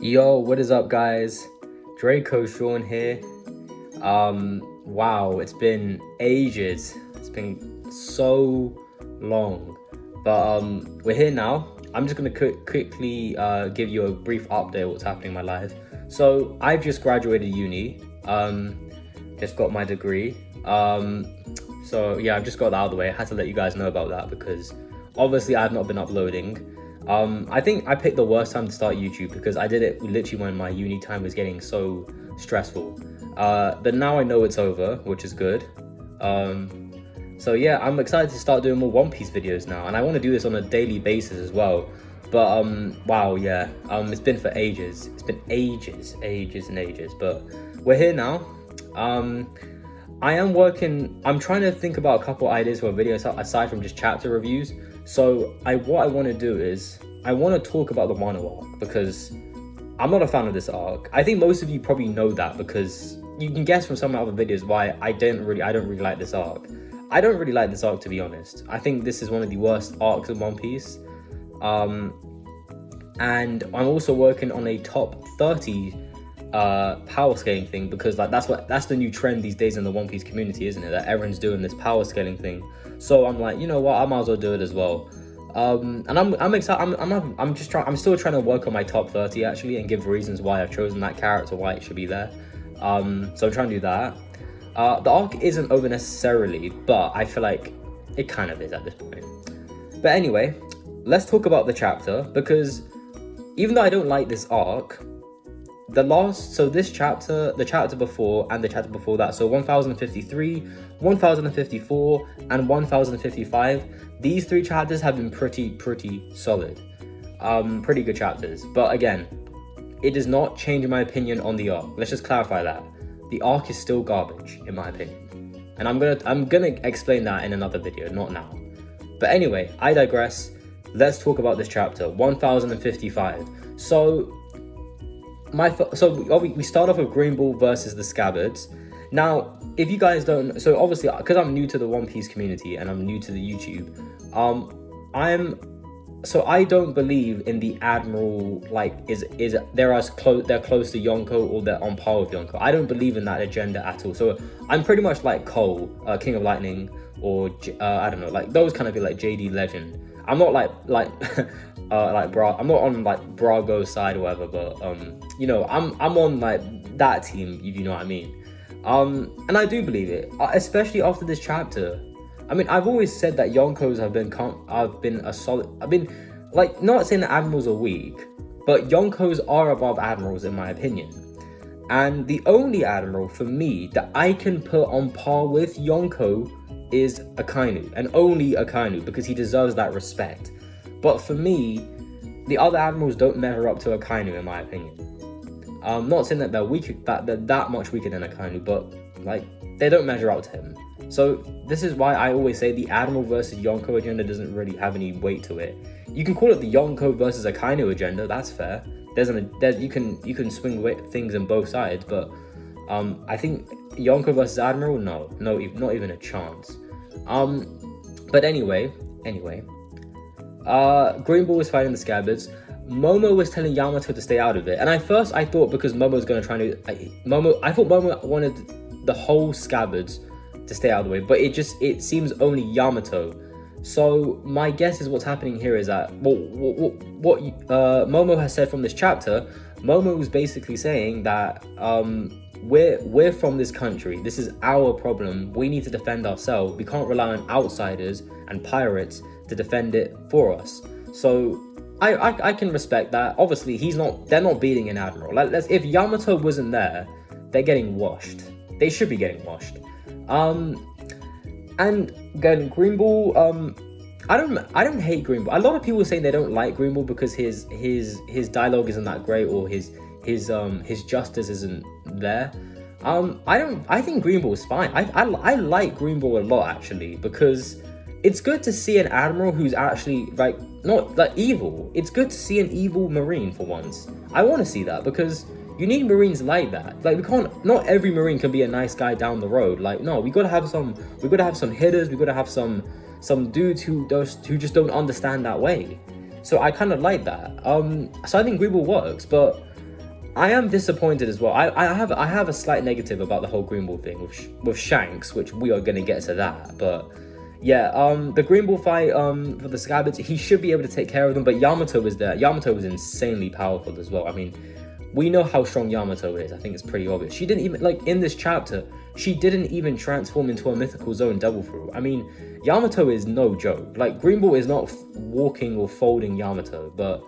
Yo, what is up, guys? Draco Sean here. Wow, it's been ages. It's been so long, but we're here now. I'm just gonna quickly give you a brief update of what's happening in my life. So I've just graduated uni. Just got my degree. So yeah, I've just got that out of the way. I had to let you guys know about that because obviously I've not been uploading. I think I picked the worst time to start YouTube because I did it literally when my uni time was getting so stressful. But now I know it's over, which is good. So yeah, I'm excited to start doing more One Piece videos now, and I want to do this on a daily basis as well. But wow, yeah, it's been for ages. It's been ages and ages. But we're here now. I'm trying to think about a couple ideas for a video aside from just chapter reviews. So what I want to do is I want to talk about the Wano arc because I'm not a fan of this arc. I think most of you probably know that because you can guess from some of my other videos why I don't really like this arc. I don't really like this arc, to be honest. I think this is one of the worst arcs in One Piece. And I'm also working on a top 30 power scaling thing because that's the new trend these days in the One Piece community, isn't it? That everyone's doing this power scaling thing. So I'm like, you know what? I might as well do it as well. And I'm excited. I'm still trying to work on my top 30 actually and give reasons why I've chosen that character, why it should be there. So I'm trying to do that. The arc isn't over necessarily, but I feel like it kind of is at this point. But anyway, let's talk about the chapter because even though I don't like this arc, this chapter, the chapter before and the chapter before that, so 1053, 1054 and 1055, these three chapters have been pretty solid, pretty good chapters. But again, it does not change my opinion on the arc. Let's just clarify that the arc is still garbage in my opinion, and I'm gonna explain that in another video, not now. But anyway, I digress. Let's talk about this chapter 1055. So we start off with Green Bull versus the Scabbards. Now, if you guys don't, so obviously because I'm new to the One Piece community and I'm new to the YouTube, I don't believe in the Admiral they're close to Yonko or they're on par with Yonko. I don't believe in that agenda at all. So I'm pretty much like Cole, King of Lightning, or I don't know, like those kind of be like JD Legend. I'm not like I'm not on like Brago's side or whatever, but you know, I'm on like that team, if you know what I mean. And I do believe it, especially after this chapter. I mean, I've always said that Yonkos have been like, not saying that Admirals are weak, but Yonkos are above Admirals in my opinion. And the only Admiral for me that I can put on par with Yonko is Akainu, and only Akainu, because he deserves that respect. But for me, the other Admirals don't measure up to Akainu in my opinion. I'm not saying that they're weak, that they're that much weaker than Akainu, but like they don't measure up to him. So this is why I always say the Admiral versus Yonko agenda doesn't really have any weight to it. You can call it the Yonko versus Akainu agenda. That's fair. You can swing things in both sides, but I think Yonko versus Admiral, no, not even a chance. But anyway, Green Bull was fighting the Scabbards. Momo was telling Yamato to stay out of it, and at first I thought because Momo was going to try to I thought Momo wanted the whole Scabbards to stay out of the way, but it seems only Yamato. So my guess is what's happening here is that what Momo has said from this chapter. Momo was basically saying that we're from this country. This is our problem. We need to defend ourselves. We can't rely on outsiders and pirates to defend it for us. So I can respect that. Obviously, they're not beating an Admiral. If Yamato wasn't there, they're getting washed. They should be getting washed. And again, Green Bull, I don't hate Green Bull. A lot of people saying they don't like Green Bull because his dialogue isn't that great or his justice isn't there. I think Green Bull is fine. I like Green Bull a lot actually, because it's good to see an Admiral who's actually like not like evil. It's good to see an evil Marine for once. I want to see that because you need Marines like that. Like not every Marine can be a nice guy down the road. Like no, we gotta have some hitters. We gotta have some dudes who just don't understand that way. So I kind of like that. So I think Green Bull works, but I am disappointed as well. I have a slight negative about the whole Green Ball thing with Shanks, which we are gonna get to that. But yeah, the Green Ball fight for the Scabbards, he should be able to take care of them. But Yamato was there. Yamato was insanely powerful as well. I mean, we know how strong Yamato is. I think it's pretty obvious. She didn't even, like, in this chapter, she didn't even transform into a mythical zone double through. I mean, Yamato is no joke. Like, Green Ball is not walking or folding Yamato. But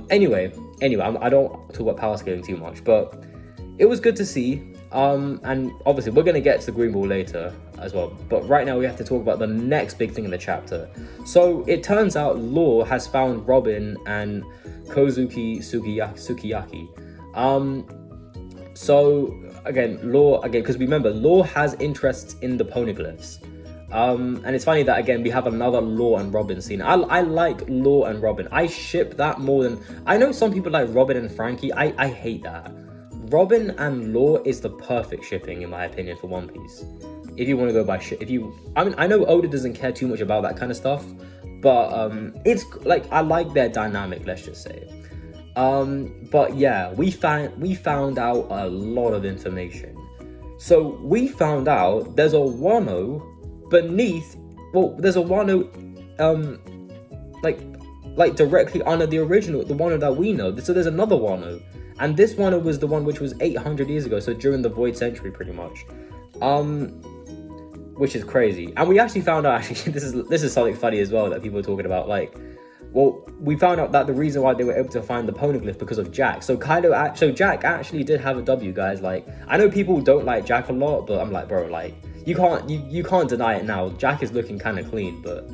anyway, I don't talk about power scaling too much, but it was good to see. And obviously we're gonna get to the Green Ball later as well. But right now we have to talk about the next big thing in the chapter. So it turns out Law has found Robin and Kozuki Sukiyaki. So again, Law, because remember, Law has interests in the poneglyphs. And it's funny that, again, we have another Law and Robin scene. I like Law and Robin. I ship that more than... I know some people like Robin and Frankie. I hate that. Robin and Law is the perfect shipping, in my opinion, for One Piece. If you want to go by shit. I mean, I know Oda doesn't care too much about that kind of stuff. But it's like, I like their dynamic, let's just say. But yeah, we found out a lot of information. So we found out there's a Wano beneath, well, there's a Wano like directly under the original, the Wano that we know. So there's another Wano, and this Wano was the one which was 800 years ago, so during the Void Century pretty much, which is crazy. And we actually found out, actually, this is something funny as well that people are talking about, like, well, we found out that the reason why they were able to find the poneglyph because of Jack. So Jack actually did have a W, guys. Like, I know people don't like Jack a lot, but I'm like, bro, like, you can't deny it now. Jack is looking kind of clean, but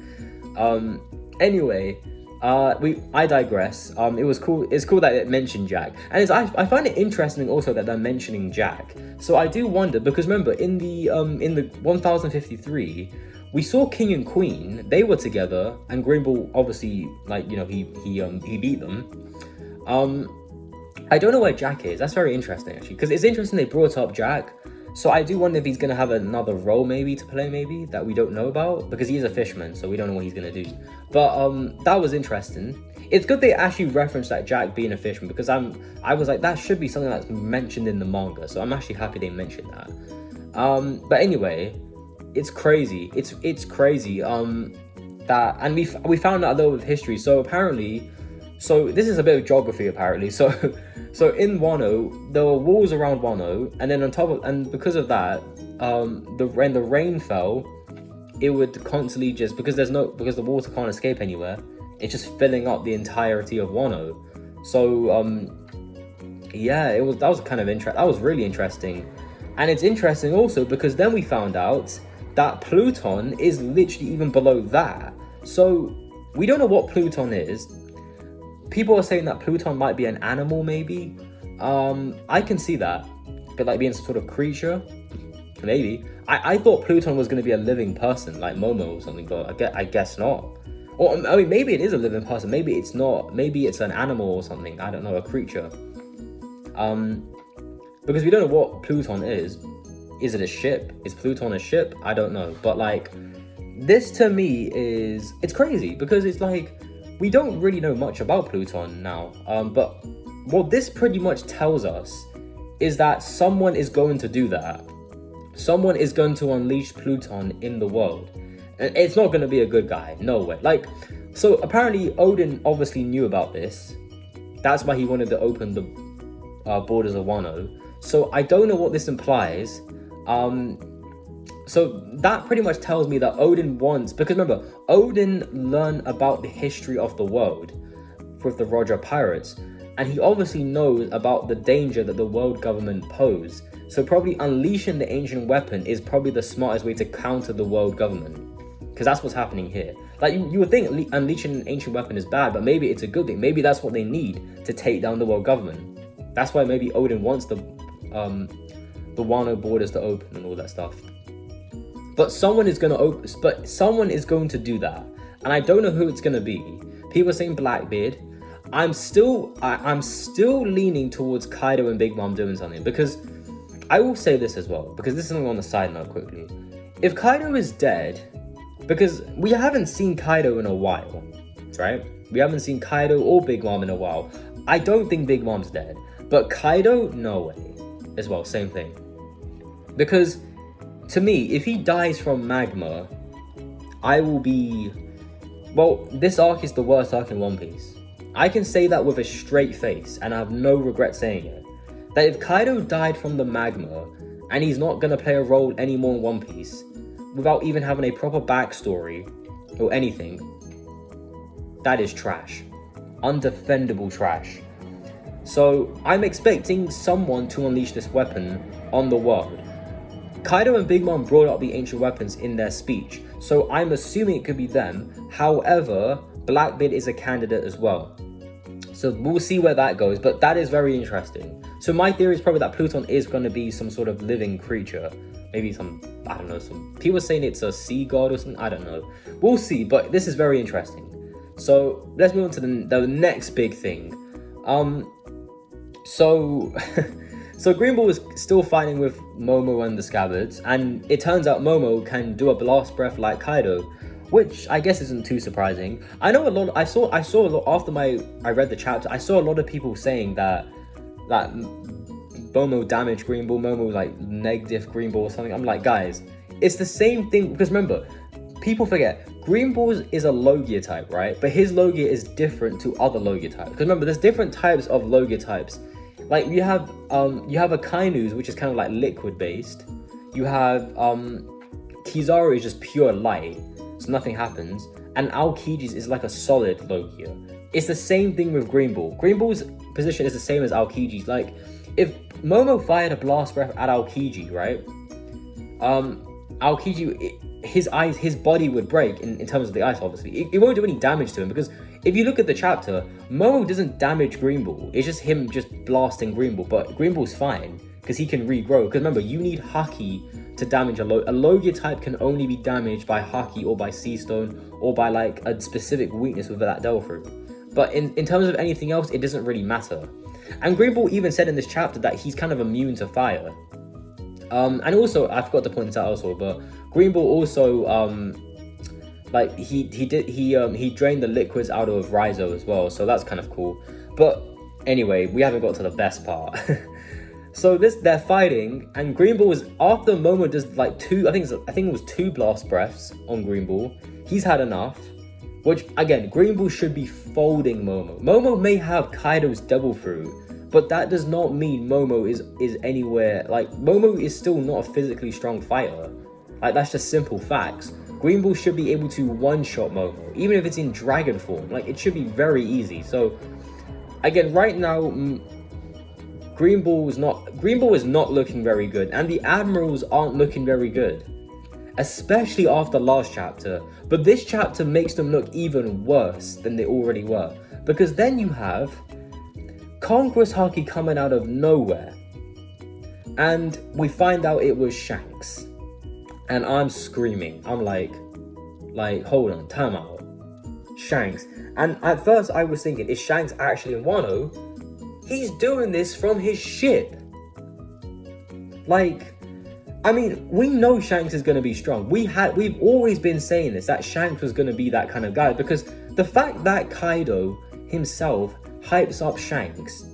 anyway, I digress. It was cool. It's cool that it mentioned Jack, and I find it interesting also that they're mentioning Jack. So I do wonder, because remember in the 1053. We saw King and Queen, they were together, and Green Ball obviously, like, you know, he beat them. I don't know where Jack is. That's very interesting, actually, because it's interesting they brought up Jack. So I do wonder if he's going to have another role maybe to play, maybe, that we don't know about, because he is a fisherman, so we don't know what he's going to do. But that was interesting. It's good they actually referenced that Jack being a fisherman, because I was like, that should be something that's mentioned in the manga, so I'm actually happy they mentioned that. But anyway, it's crazy. It's crazy. That, and we found out a little bit of history. So apparently, so this is a bit of geography apparently. So in Wano, there were walls around Wano, and then on top of, and because of that, when the rain fell, it would constantly just, because the water can't escape anywhere, it's just filling up the entirety of Wano. So yeah, that was kind of interesting. That was really interesting. And it's interesting also because then we found out that Pluton is literally even below that. So we don't know what Pluton is. People are saying that Pluton might be an animal, maybe. I can see that, but like being some sort of creature, maybe. I thought Pluton was going to be a living person, like Momo or something, but I guess not. Or I mean, maybe it is a living person. Maybe it's not. Maybe it's an animal or something. I don't know, a creature. Because we don't know what Pluton is. Is it a ship? Is Pluton a ship? I don't know. But like, this to me it's crazy, because it's like, we don't really know much about Pluton now. But what this pretty much tells us is that someone is going to do that. Someone is going to unleash Pluton in the world. And it's not going to be a good guy. No way. Like, so apparently Odin obviously knew about this. That's why he wanted to open the borders of Wano. So I don't know what this implies. So that pretty much tells me that Odin wants, because remember, Odin learned about the history of the world with the Roger Pirates, and he obviously knows about the danger that the world government pose. So probably unleashing the ancient weapon is probably the smartest way to counter the world government, because that's what's happening here. Like, you would think unleashing an ancient weapon is bad, but maybe it's a good thing. Maybe that's what they need to take down the world government. That's why maybe Odin wants the Wano borders to open and all that stuff. But someone is going to do that, and I don't know who it's going to be. People are saying Blackbeard. I'm still leaning towards Kaido and Big Mom doing something, because I will say this as well, because this is something on the side note quickly. If Kaido is dead, because we haven't seen Kaido in a while, right? We haven't seen Kaido or Big Mom in a while. I don't think Big Mom's dead. But Kaido, no way. As well, same thing. Because, to me, if he dies from magma, I will be... Well, this arc is the worst arc in One Piece. I can say that with a straight face, and I have no regret saying it. That if Kaido died from the magma, and he's not going to play a role anymore in One Piece, without even having a proper backstory, or anything, that is trash. Undefendable trash. So, I'm expecting someone to unleash this weapon on the world. Kaido and Big Mom brought up the ancient weapons in their speech, so I'm assuming it could be them. However, Blackbeard is a candidate as well. So we'll see where that goes, but that is very interesting. So my theory is probably that Pluton is going to be some sort of living creature. Maybe some, I don't know, some people are saying it's a sea god or something, I don't know. We'll see, but this is very interesting. So let's move on to the next big thing. So Green Bull is still fighting with Momo and the Scabbards, and it turns out Momo can do a blast breath like Kaido, which I guess isn't too surprising. I know a lot. I saw a lot after I read the chapter. I saw a lot of people saying that Momo damaged Green Bull. Momo like negative Green Bull or something. I'm like, guys, it's the same thing, because remember, people forget Green Bull is a Logia type, right? But his Logia is different to other Logia types. Because remember, there's different types of Logia types. Like you have a Kainu's, which is kind of like liquid based. You have Kizaru is just pure light, so nothing happens. And Aokiji's is like a solid Logia. It's the same thing with Green Bull. Green Bull's position is the same as Aokiji's. Like if Momo fired a blast breath at Aokiji, right? Aokiji, his body would break in terms of the ice, obviously. It won't do any damage to him, because if you look at the chapter, Momo doesn't damage Green Bull. It's just him just blasting Green Bull, but Green Bull's fine, because he can regrow. Because remember, you need Haki to damage a Logia type can only be damaged by Haki or by Sea Stone or by like a specific weakness with that Delphi. But in terms of anything else, it doesn't really matter. And Green Bull even said in this chapter that he's kind of immune to fire. And also, I forgot to point this out also, but Green Bull also, like he drained the liquids out of Raizo as well, so that's kind of cool. But anyway, we haven't got to the best part. So they're fighting, and Green Bull is, after Momo does like two, I think it was 2 blast breaths on Green Bull. He's had enough, which again, Green Bull should be folding Momo. Momo may have Kaido's Devil Fruit, but that does not mean Momo is anywhere, like Momo is still not a physically strong fighter. Like that's just simple facts. Green Bull should be able to one-shot Momo, even if it's in dragon form. Like it should be very easy. So again, right now, Green Bull is not looking very good, and the Admirals aren't looking very good, especially after last chapter. But this chapter makes them look even worse than they already were, because then you have Conqueror's Haki coming out of nowhere, and we find out it was Shanks. And I'm screaming. I'm like, hold on, time out. Shanks. And at first I was thinking, is Shanks actually in Wano? He's doing this from his ship. Like, I mean, we know Shanks is going to be strong. We've always been saying this, that Shanks was going to be that kind of guy, because the fact that Kaido himself hypes up Shanks,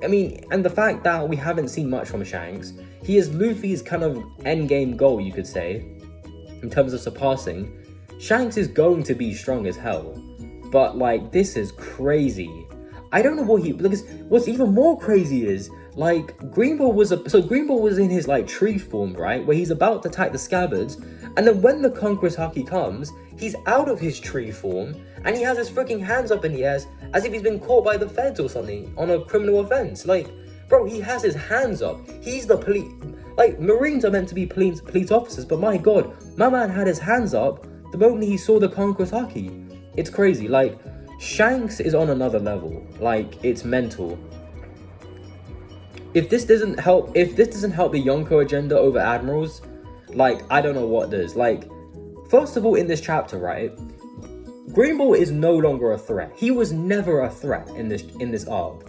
I mean, and the fact that we haven't seen much from Shanks, he is Luffy's kind of endgame goal, you could say, in terms of surpassing. Shanks is going to be strong as hell, but like, this is crazy. I don't know because what's even more crazy is, like, Green Bull was in his like tree form, right, where he's about to attack the Scabbards, and then when the Conqueror's Haki comes, he's out of his tree form, and he has his freaking hands up in the air as if he's been caught by the feds or something on a criminal offense. Like, bro, he has his hands up. He's the police. Like, Marines are meant to be police officers, but my god, my man had his hands up the moment he saw the Conqueror's Haki. It's crazy. Like, Shanks is on another level. Like, it's mental. If this doesn't help the Yonko agenda over Admirals, like, I don't know what does. Like, first of all, in this chapter, right, Green Bull is no longer a threat. He was never a threat in this arc.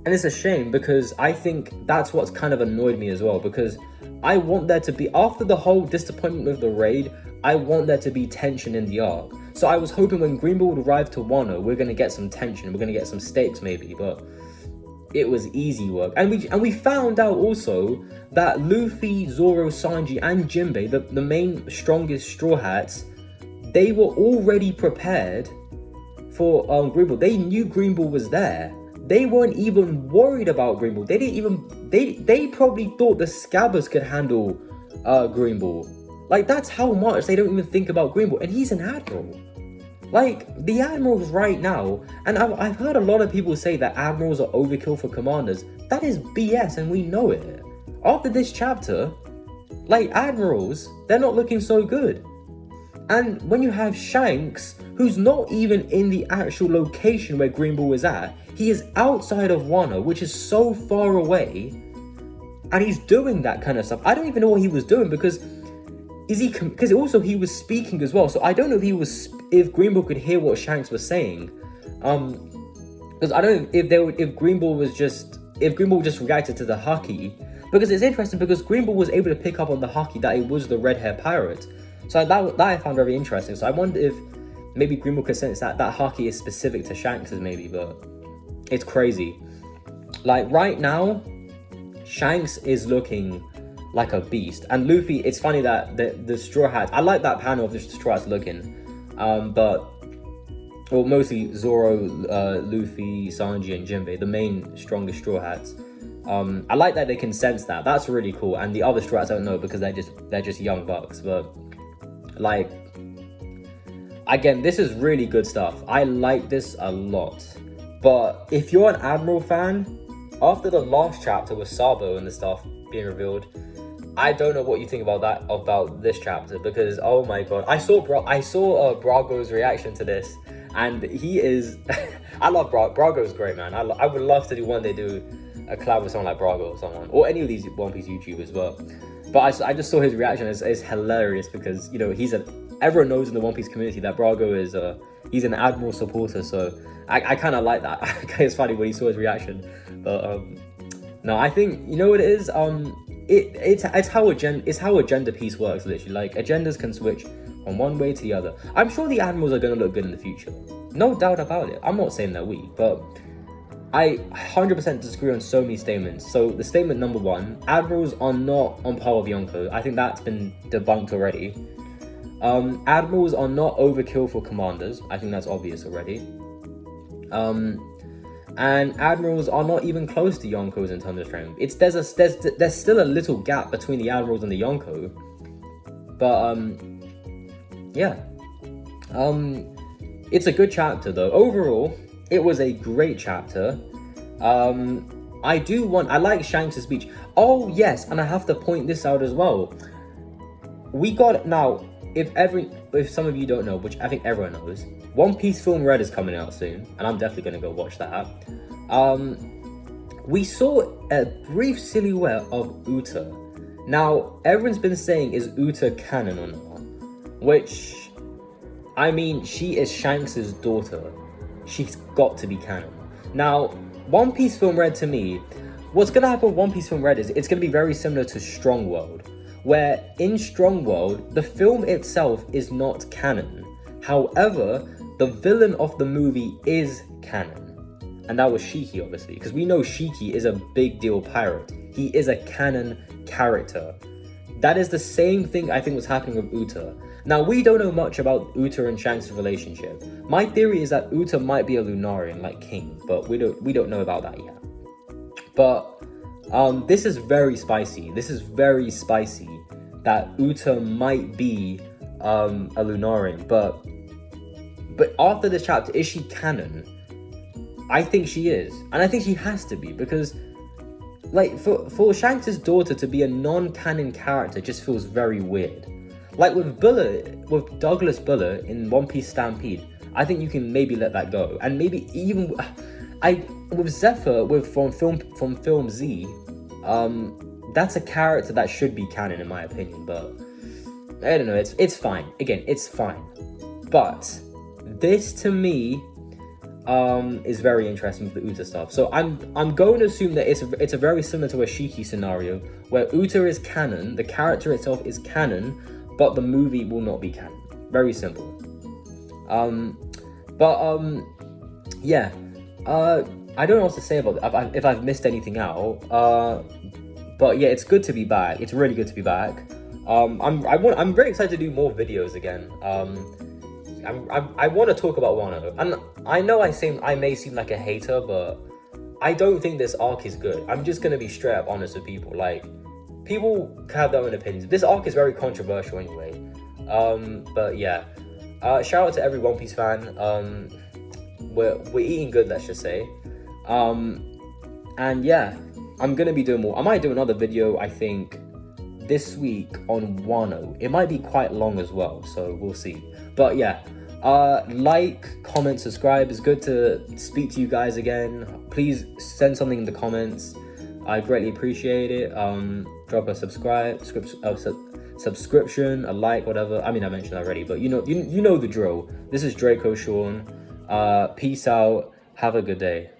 And it's a shame, because I think that's what's kind of annoyed me as well, because I want there to be, after the whole disappointment with the raid, I want there to be tension in the arc. So I was hoping when Green Bull would arrive to Wano, we're going to get some tension, we're going to get some stakes maybe, but it was easy work. And we found out also that Luffy, Zoro, Sanji, and Jinbei, the main strongest Straw Hats, they were already prepared for Green Bull. They knew Green Bull was there. They weren't even worried about Green Bull. They didn't even they probably thought the Scabbers could handle Green Bull. Like, that's how much they don't even think about Green Bull. And he's an admiral. Like, the admirals right now, and I've heard a lot of people say that admirals are overkill for commanders. That is BS, and we know it. After this chapter, like, admirals, they're not looking so good. And when you have Shanks, who's not even in the actual location where Green Bull is at, he is outside of Wano, which is so far away, and he's doing that kind of stuff. I don't even know what he was doing, because because also he was speaking as well, so I don't know if Green Bull could hear what Shanks was saying, because I don't know if Green Bull just reacted to the haki, because it's interesting because Green Bull was able to pick up on the haki that it was the red hair pirate, so that I found very interesting. So I wonder if maybe Green Bull could sense that haki is specific to Shanks's maybe, but it's crazy. Like, right now, Shanks is looking like a beast, and Luffy, it's funny that the Straw Hats, I like that panel of the Straw Hats looking, but well, mostly Zoro, Luffy, Sanji, and Jinbei, the main strongest Straw Hats. I like that they can sense that. That's really cool. And the other Straw Hats don't know because they're just young bucks. But like, again, this is really good stuff. I like this a lot. But if you're an Admiral fan, after the last chapter with Sabo and the stuff being revealed, I don't know what you think about this chapter, because oh my god, I saw Brago's reaction to this, and he is I love Brago. Brago's great, man. I would love to one day do a collab with someone like Brago or someone, or any of these One Piece YouTubers, but I just saw his reaction. It's hilarious, because, you know, everyone knows in the One Piece community that Brago is he's an Admiral supporter, so I kind of like that. It's funny when he saw his reaction, but no, I think, you know what it is, it's how a gender piece works, literally. Like, agendas can switch from one way to the other. I'm sure the admirals are going to look good in the future, no doubt about it. I'm not saying that but I 100% disagree on so many statements. So the statement number one, admirals are not on par with Yonko. I think that's been debunked already. Admirals are not overkill for commanders. I think that's obvious already. And admirals are not even close to Yonkos in terms of strength. There's still a little gap between the admirals and the Yonko, but yeah, it's a good chapter though. Overall, it was a great chapter. I like Shanks' speech. Oh yes, and I have to point this out as well. We got now. If some of you don't know, which I think everyone knows, One Piece Film Red is coming out soon, and I'm definitely going to go watch that. We saw a brief silhouette of Uta. Now, everyone's been saying, is Uta canon or not? Which, I mean, she is Shanks' daughter. She's got to be canon. Now, One Piece Film Red, to me, what's going to happen with One Piece Film Red is it's going to be very similar to Strong World, where in Strong World, the film itself is not canon. However, the villain of the movie is canon. And that was Shiki, obviously, because we know Shiki is a big deal pirate. He is a canon character. That is the same thing I think was happening with Uta. Now, we don't know much about Uta and Shanks' relationship. My theory is that Uta might be a Lunarian, like King, but we don't know about that yet. But this is very spicy. This is very spicy that Uta might be a Lunarian, but after this chapter, is she canon? I think she is, and I think she has to be, because like for Shanks' daughter to be a non-canon character just feels very weird. Like with Douglas Buller in One Piece Stampede, I think you can maybe let that go, and maybe even with Zephyr from Film Z. That's a character that should be canon in my opinion, but I don't know, it's fine. Again, it's fine. But this to me is very interesting with the Uta stuff. So I'm going to assume that it's a very similar to a Shiki scenario where Uta is canon, the character itself is canon, but the movie will not be canon. Very simple. Yeah. I don't know what to say about it. If I've missed anything out. But yeah, it's good to be back. It's really good to be back. I'm very excited to do more videos again. I want to talk about Wano, and I know I may seem like a hater, but I don't think this arc is good. I'm just gonna be straight up honest with people. Like, people have their own opinions. This arc is very controversial anyway. But yeah, shout out to every One Piece fan. We're eating good, let's just say. And yeah, I'm gonna be doing more. I might do another video, I think, this week on Wano. It might be quite long as well, so we'll see. But yeah, like, comment, subscribe. It's good to speak to you guys again. Please send something in the comments. I greatly appreciate it. Drop a subscription, a like, whatever. I mean, I mentioned that already, but you know the drill. This is Draco Sean. Peace out. Have a good day.